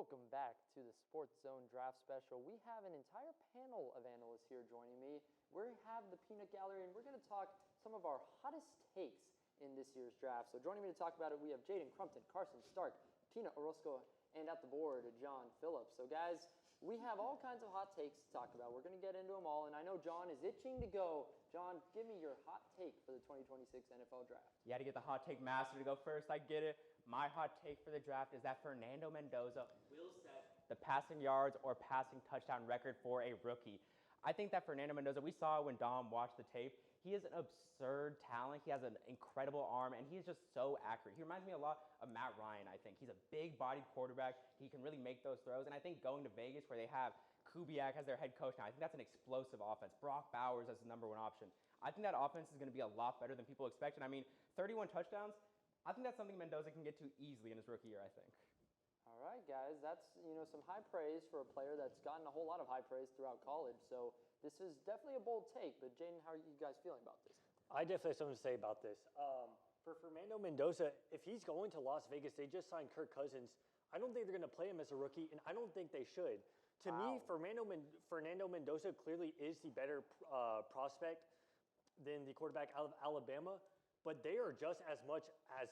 Welcome back to the Sports Zone Draft Special. We have an entire panel of analysts here joining me. We have the Peanut Gallery, and we're going to talk some of our hottest takes in this year's draft. So joining me to talk about it, we have Jaden Crumpton, Carson Stark, Tina Orozco, and at the board, John Phillips. So guys, we have all kinds of hot takes to talk about. We're going to get into them all, and I know John is itching to go. John, give me your hot take for the 2026 NFL Draft. You had to get the hot take master to go first. I get it. My hot take for the draft is that Fernando Mendoza will set the passing yards or passing touchdown record for a rookie. I think that Fernando Mendoza, we saw when Dom watched the tape, he is an absurd talent. He has an incredible arm, and he's just so accurate. He reminds me a lot of Matt Ryan, I think. He's a big-bodied quarterback. He can really make those throws, and I think going to Vegas where they have Kubiak as their head coach now, I think that's an explosive offense. Brock Bowers as the number one option. I think that offense is going to be a lot better than people expected. I mean, 31 touchdowns, I think that's something Mendoza can get to easily in his rookie year, I think. All right, guys, that's some high praise for a player that's gotten a whole lot of high praise throughout college. So this is definitely a bold take. But Jaden, how are you guys feeling about this? I definitely have something to say about this. For Fernando Mendoza, if he's going to Las Vegas, they just signed Kirk Cousins. I don't think they're going to play him as a rookie, and I don't think they should. To me, Fernando Mendoza clearly is the better prospect than the quarterback out of Alabama, but they are just as much as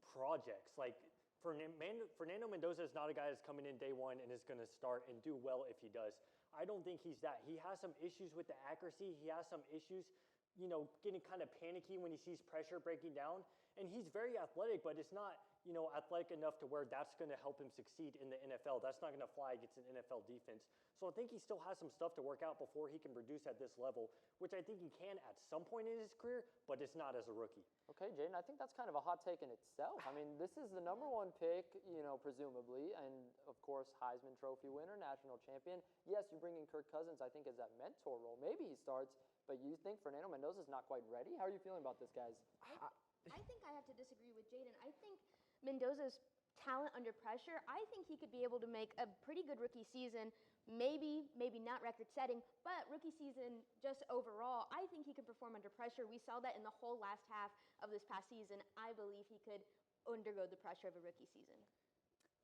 projects. Like, Fernando Mendoza is not a guy that's coming in day one and is going to start and do well if he does. I don't think he's that. He has some issues with the accuracy. He has some issues, getting kind of panicky when he sees pressure breaking down. And he's very athletic, but it's not, athletic enough to where that's going to help him succeed in the NFL. That's not going to fly against an NFL defense. So I think he still has some stuff to work out before he can produce at this level, which I think he can at some point in his career, but it's not as a rookie. Okay, Jaden, I think that's kind of a hot take in itself. I mean, this is the number one pick, presumably, and of course, Heisman Trophy winner, national champion. Yes, you bring in Kirk Cousins, I think, as that mentor role. Maybe he starts, but you think Fernando Mendoza's not quite ready? How are you feeling about this, guys? I think I have to disagree with Jaden. I think Mendoza's talent under pressure, I think he could be able to make a pretty good rookie season, maybe not record-setting, but rookie season just overall. I think he could perform under pressure. We saw that in the whole last half of this past season. I believe he could undergo the pressure of a rookie season.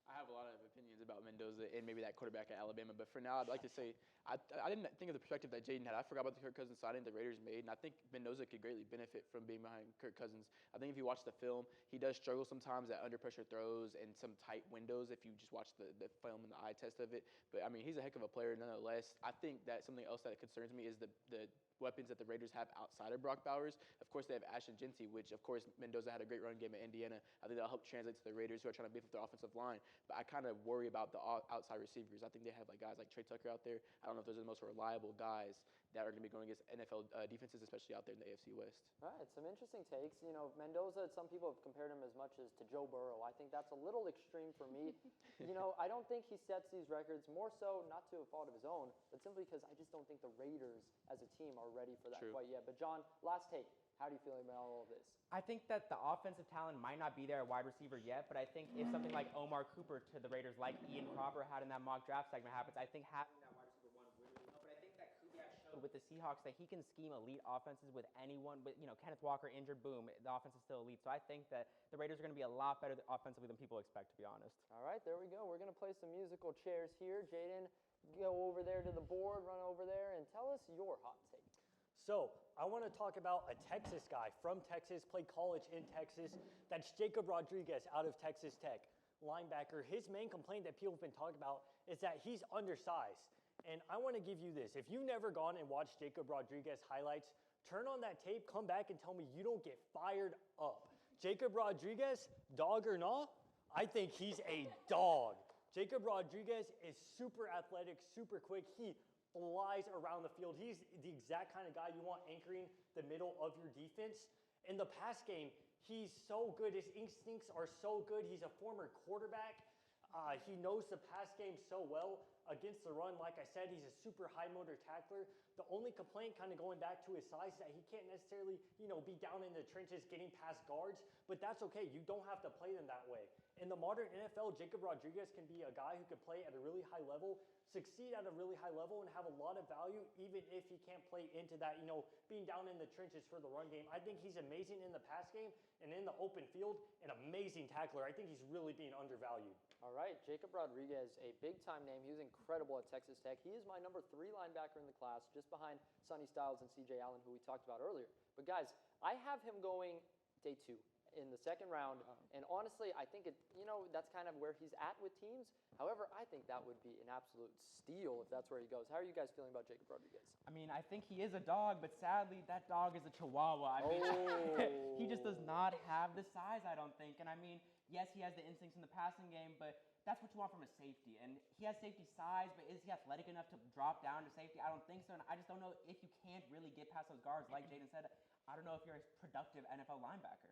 I have a lot of opinions about Mendoza and maybe that quarterback at Alabama, but for now, I'd like to say I didn't think of the perspective that Jaden had. I forgot about the Kirk Cousins signing the Raiders made, and I think Mendoza could greatly benefit from being behind Kirk Cousins. I think if you watch the film, he does struggle sometimes at under pressure throws and some tight windows if you just watch the film and the eye test of it. But, I mean, he's a heck of a player nonetheless. I think that something else that concerns me is the weapons that the Raiders have outside of Brock Bowers. Of course, they have Ashton Jeanty, which, of course, Mendoza had a great run game at Indiana. I think that'll help translate to the Raiders who are trying to beef up their offensive line. But I kind of worry about the outside receivers. I think they have guys like Trey Tucker out there. I don't know if those are the most reliable guys that are going to be going against NFL defenses, especially out there in the AFC West. All right, some interesting takes. Mendoza, some people have compared him as much as to Joe Burrow. I think that's a little extreme for me. I don't think he sets these records, more so not to a fault of his own, but simply because I just don't think the Raiders as a team are ready for that quite yet. But John, last take. How do you feel about all of this? I think that the offensive talent might not be there at wide receiver yet, but I think if something like Omar Cooper to the Raiders, like Ian Cropper had in that mock draft segment happens, I think having that wide receiver one would really help. But I think that Kubiak showed with the Seahawks that he can scheme elite offenses with anyone. But Kenneth Walker injured, boom, the offense is still elite. So I think that the Raiders are going to be a lot better offensively than people expect, to be honest. All right, there we go. We're going to play some musical chairs here. Jaden, go over there to the board, run over there, and tell us your hot take. So I want to talk about a Texas guy from Texas, played college in Texas. That's Jacob Rodriguez out of Texas Tech, linebacker. His main complaint that people have been talking about is that he's undersized. And I want to give you this. If you've never gone and watched Jacob Rodriguez highlights, turn on that tape, come back and tell me you don't get fired up. Jacob Rodriguez, dog or nah, I think he's a dog. Jacob Rodriguez is super athletic, super quick. He flies around the field. He's the exact kind of guy you want anchoring the middle of your defense. In the pass game, he's so good. His instincts are so good. He's a former quarterback. He knows the pass game so well. Against the run, like I said, he's a super high motor tackler. The only complaint, kind of going back to his size, is that he can't necessarily, be down in the trenches getting past guards, but that's okay. You don't have to play them that way. In the modern NFL, Jacob Rodriguez can be a guy who can play at a really high level, succeed at a really high level, and have a lot of value even if he can't play into that, being down in the trenches for the run game. I think he's amazing in the pass game and in the open field, an amazing tackler. I think he's really being undervalued. All right, Jacob Rodriguez, a big-time name. He was incredible at Texas Tech. He is my number 3 linebacker in the class, just behind Sonny Styles and C.J. Allen, who we talked about earlier. But guys, I have him going day 2. In the second round, and honestly, I think that's kind of where he's at with teams. However, I think that would be an absolute steal if that's where he goes. How are you guys feeling about Jacob Rodriguez? I mean, I think he is a dog, but sadly, that dog is a Chihuahua. I mean, he just does not have the size, I don't think. And I mean, yes, he has the instincts in the passing game, but that's what you want from a safety. And he has safety size, but is he athletic enough to drop down to safety? I don't think so. And I just don't know if you can't really get past those guards, like Jaden said. I don't know if you're a productive NFL linebacker.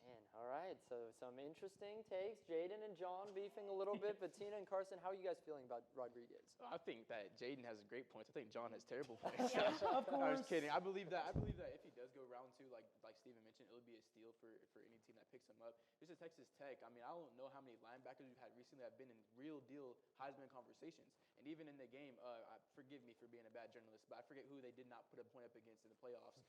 Man, all right, so some interesting takes. Jaden and John beefing a little bit, but Tina and Carson, how are you guys feeling about Rodriguez? I think that Jaden has great points. I think John has terrible points. Of course. I was kidding. I believe that if he does go round 2, like Steven mentioned, it would be a steal for any team that picks him up. This is Texas Tech. I mean, I don't know how many linebackers we've had recently that have been in real deal Heisman conversations. And even in the game, forgive me for being a bad journalist, but I forget who they did not put a point up against in the playoffs.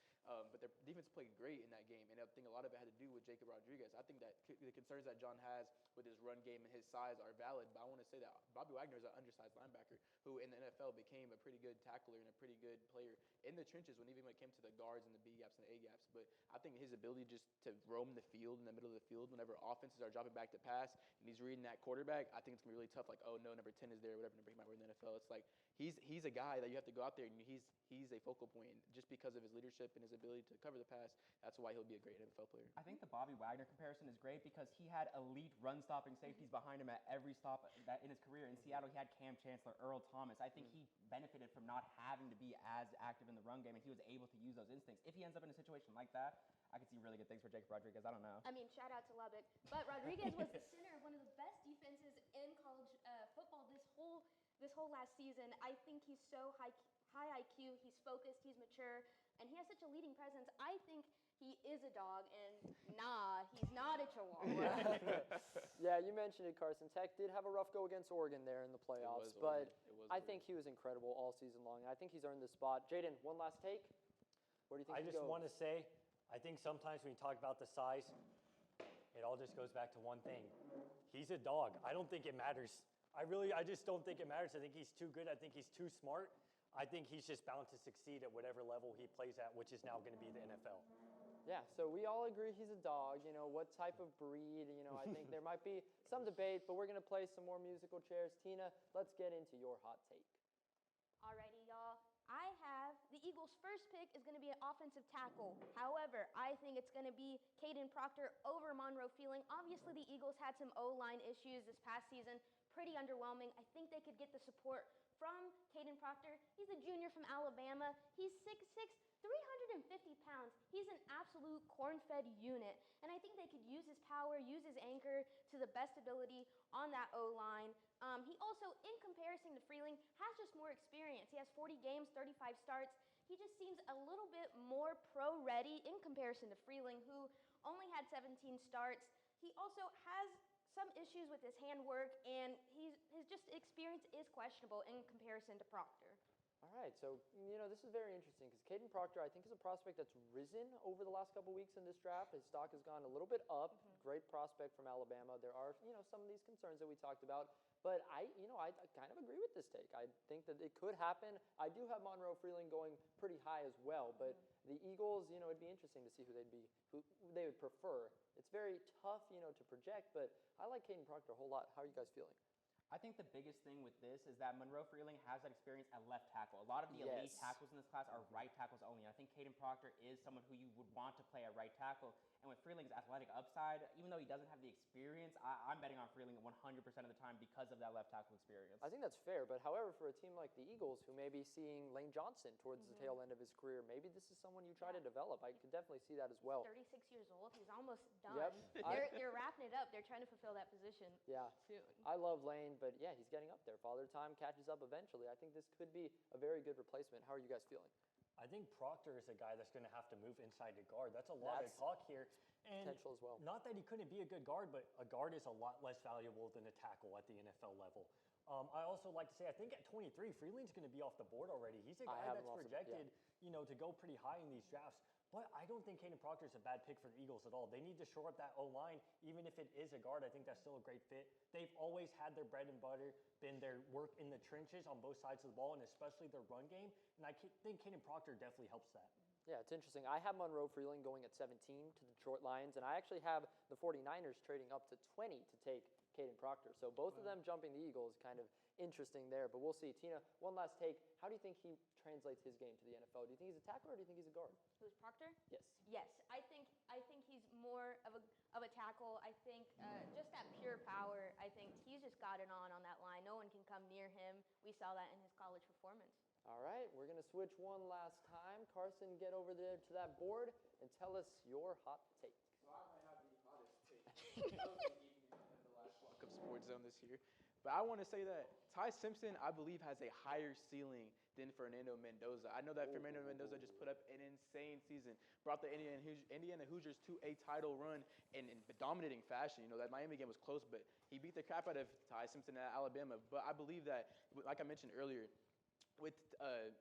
But their defense played great in that game, and I think a lot of it had to do with Jacob Rodriguez. I think that the concerns that John has with his run game and his size are valid, but I want to say that Bobby Wagner is an undersized linebacker who in the NFL became a pretty good tackler and a pretty good player in the trenches when it came to the guards and the B gaps and the A gaps. But I think his ability just to roam the field in the middle of the field whenever offenses are dropping back to pass and he's reading that quarterback, I think it's going to be really tough. Like, oh no, number 10 is there, whatever number he might wear in the NFL. It's like he's a guy that you have to go out there and he's a focal point. And just because of his leadership and his ability to cover the pass, that's why he'll be a great NFL player. I think the Bobby Wagner comparison is great because he had elite run-stopping safeties behind him at every stop that in his career. In Seattle, he had Cam Chancellor, Earl Thomas. I think he benefited from not having to be as active in the run game, and he was able to use those instincts. If he ends up in a situation like that, I could see really good things for Jacob Rodriguez. I don't know. I mean, shout out to Lubbock. But Rodriguez was the center of one of the best defenses in college football this whole last season. I think he's so high IQ, he's focused, he's mature, and he has such a leading presence. I think he is a dog, and he's not a Chihuahua. Yeah, you mentioned it, Carson. Tech did have a rough go against Oregon there in the playoffs, but I think he was incredible all season long. I think he's earned this spot. Jaden, one last take. Where do you think I just want to say, I think sometimes when you talk about the size, it all just goes back to one thing. He's a dog. I don't think it matters. I just don't think it matters. I think he's too good. I think he's too smart. I think he's just bound to succeed at whatever level he plays at, which is now going to be the NFL. Yeah, so we all agree he's a dog. What type of breed, I think there might be some debate, but we're going to play some more musical chairs. Tina, let's get into your hot take. Alrighty, y'all. I have the Eagles' first pick is going to be an offensive tackle. However, I think it's going to be Caden Proctor over Monroe Feeling. Obviously, the Eagles had some O-line issues this past season. Pretty underwhelming. I think they could get the support from Caden Proctor. He's a junior from Alabama. He's 6'6", 350 pounds. He's an absolute corn-fed unit. And I think they could use his power, use his anchor to the best ability on that O-line. He also, in comparison to Freeling, has just more experience. He has 40 games, 35 starts. He just seems a little bit more pro-ready in comparison to Freeling, who only had 17 starts. He also has some issues with his handwork, and his just experience is questionable in comparison to Proctor. All right, so, this is very interesting because Caden Proctor, I think, is a prospect that's risen over the last couple weeks in this draft. His stock has gone a little bit up. Great prospect from Alabama. There are, some of these concerns that we talked about. But I kind of agree with this take. I think that it could happen. I do have Monroe Freeling going pretty high as well. But the Eagles, it'd be interesting to see who they would prefer. It's very tough, to project, but I like Caden Proctor a whole lot. How are you guys feeling? I think the biggest thing with this is that Monroe Freeling has that experience at left tackle. A lot of the elite tackles in this class are right tackles only. I think Caden Proctor is someone who you would want to play at right tackle. And with Freeling's athletic upside, even though he doesn't have the experience, I'm betting on Freeling 100% of the time because of that left tackle experience. I think that's fair. But however, for a team like the Eagles, who may be seeing Lane Johnson towards the tail end of his career, maybe this is someone you try to develop. I could definitely see that as well. 36 years old. He's almost done. Yep. They're wrapping it up. They're trying to fulfill that position soon. I love Lane, but yeah, he's getting up there. Father Time catches up eventually. I think this could be a very good replacement. How are you guys feeling? I think Proctor is a guy that's going to have to move inside the guard. That's a lot of talk here. And potential as well. Not that he couldn't be a good guard, but a guard is a lot less valuable than a tackle at the NFL level. I also like to say, I think at 23, Freeland's going to be off the board already. He's a guy that's projected, to go pretty high in these drafts. But I don't think Caden Proctor is a bad pick for the Eagles at all. They need to shore up that O-line. Even if it is a guard, I think that's still a great fit. They've always had their bread and butter, been their work in the trenches on both sides of the ball, and especially their run game. And I think Caden Proctor definitely helps that. Yeah, it's interesting. I have Monroe Freeland going at 17 to the Detroit Lions, and I actually have the 49ers trading up to 20 to take Caden Proctor. So both of them jumping the Eagles, kind of interesting there, but we'll see. Tina, one last take. How do you think he translates his game to the NFL? Do you think he's a tackler or do you think he's a guard? Who's Proctor? Yes. Yes, I think he's more of a tackle. I think just that pure power. I think he's just got it on that line. No one can come near him. We saw that in his college performance. All right, we're going to switch one last time. Carson, get over there to that board and tell us your hot take. So I might have the hottest take in the last block of Sports Zone this year. But I want to say that Ty Simpson, I believe, has a higher ceiling than Fernando Mendoza. I know that Fernando Mendoza just put up an insane season, brought the Indiana Hoosiers to a title run in dominating fashion. That Miami game was close, but he beat the crap out of Ty Simpson at Alabama. But I believe that, like I mentioned earlier, with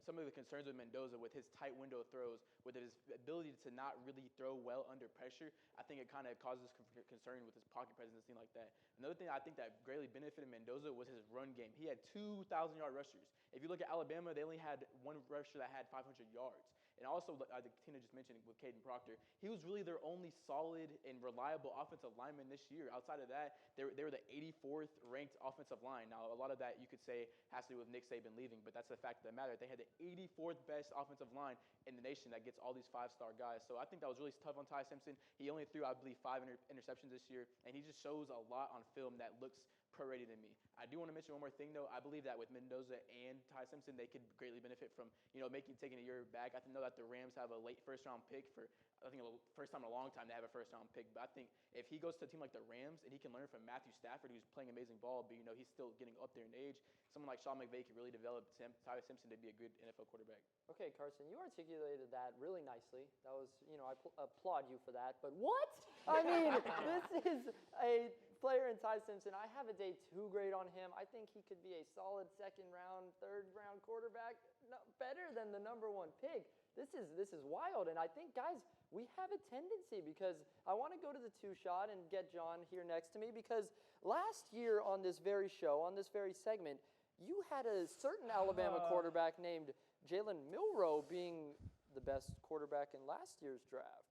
some of the concerns with Mendoza, with his tight window throws, with his ability to not really throw well under pressure, I think it kind of causes concern with his pocket presence and things like that. Another thing I think that greatly benefited Mendoza was his run game. He had 2,000-yard rushers. If you look at Alabama, they only had one rusher that had 500 yards. And also, I think Tina just mentioned with Caden Proctor, he was really their only solid and reliable offensive lineman this year. Outside of that, they were the 84th ranked offensive line. Now, a lot of that you could say has to do with Nick Saban leaving, but that's the fact of the matter. They had the 84th best offensive line in the nation that gets all these five-star guys. So I think that was really tough on Ty Simpson. He only threw, I believe, 5 interceptions this year, and he just shows a lot on film that looks pro-ready to me. I do want to mention one more thing, though. I believe that with Mendoza and Ty Simpson, they could greatly benefit from, taking a year back. I know that the Rams have a late first-round pick for, I think, the first time in a long time to have a first-round pick. But I think if he goes to a team like the Rams and he can learn from Matthew Stafford, who's playing amazing ball, but, he's still getting up there in age, someone like Sean McVay could really develop Ty Simpson to be a good NFL quarterback. Okay, Carson, you articulated that really nicely. That was, I applaud you for that. But what? I mean, this is a player in Ty Simpson. I have a day 2 grade on him. I think he could be a solid second-round, third-round quarterback, better than the number 1 pick. This is wild. And I think, guys, we have a tendency, because I want to go to the 2-shot and get John here next to me, because last year on this very show, on this very segment, you had a certain Alabama quarterback named Jalen Milroe being the best quarterback in last year's draft.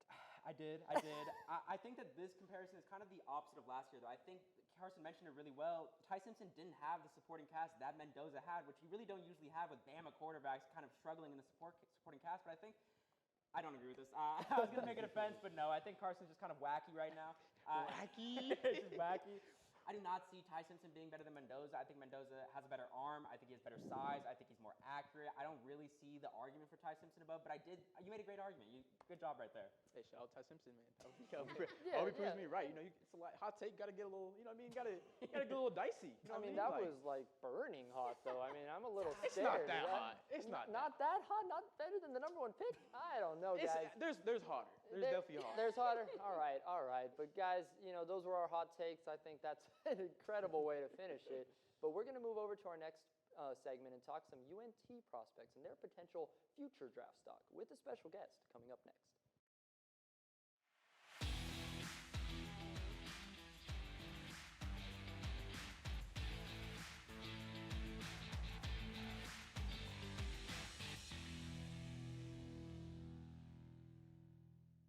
I did. I think that this comparison is kind of the opposite of last year, though. I think Carson mentioned it really well. Ty Simpson didn't have the supporting cast that Mendoza had, which you really don't usually have with Bama quarterbacks kind of struggling in the supporting cast. But I don't agree with this. I was going to make an offense, but no. I think Carson's just kind of wacky right now. Wacky? It's just wacky. I do not see Ty Simpson being better than Mendoza. I think Mendoza has a better arm. I think he has better size. I think he's more accurate. I don't really see the argument for Ty Simpson above, but you made a great argument. Good job right there. Hey, shout out Ty Simpson, man. Always proves me right. It's a hot take. Got to get a little, Got to get a little dicey. That was like burning hot, though. I'm a little It's scared. not that hot. It's not that hot. Not better than the number 1 pick. I don't know, guys. There's hotter. There's definitely hotter. There's hotter. All right. But guys, those were our hot takes. I think that's an incredible way to finish it. But we're going to move over to our next segment and talk some UNT prospects and their potential future draft stock with a special guest coming up next.